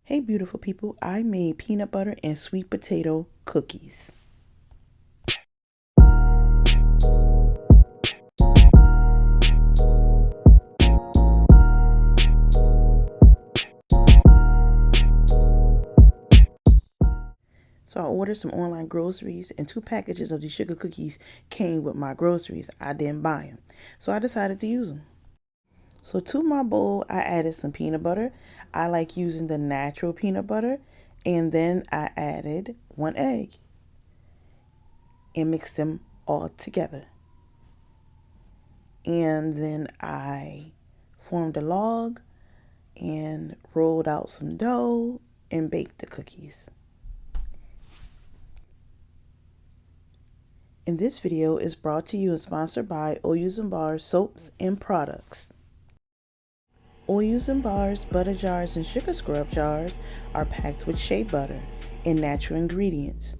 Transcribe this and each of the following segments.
Hey beautiful people, I made peanut butter and sweet potato cookies. So I ordered some online groceries and 2 packages of these sugar cookies came with my groceries. I didn't buy them. So I decided to use them. So to my bowl, I added some peanut butter. I like using the natural peanut butter. And then I added 1 egg and mixed them all together. And then I formed a log and rolled out some dough and baked the cookies. And this video is brought to you and sponsored by Oyus and Bars soaps and products. Oyus and Bars butter jars and sugar scrub jars are packed with shea butter and natural ingredients.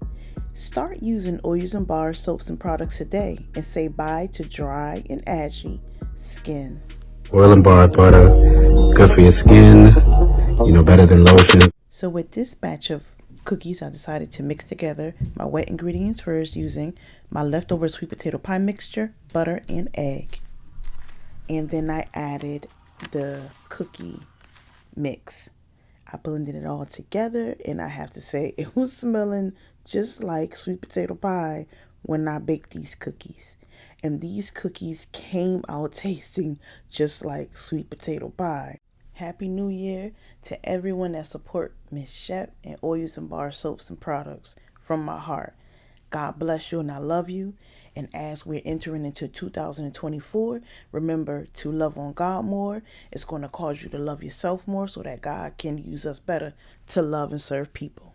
Start using Oyus and Bars soaps and products today and say bye to dry and ashy skin. Oil and bar butter, good for your skin, better than lotion. So with this batch of cookies, I decided to mix together my wet ingredients first using my leftover sweet potato pie mixture, butter, and egg. And then I added the cookie mix. I blended it all together, and I have to say it was smelling just like sweet potato pie when I baked these cookies. And these cookies came out tasting just like sweet potato pie. Happy New Year to everyone that support Miss Shep and Oyus and Bar soaps and products from my heart. God bless you and I love you. And as we're entering into 2024, remember to love on God more. It's going to cause you to love yourself more so that God can use us better to love and serve people.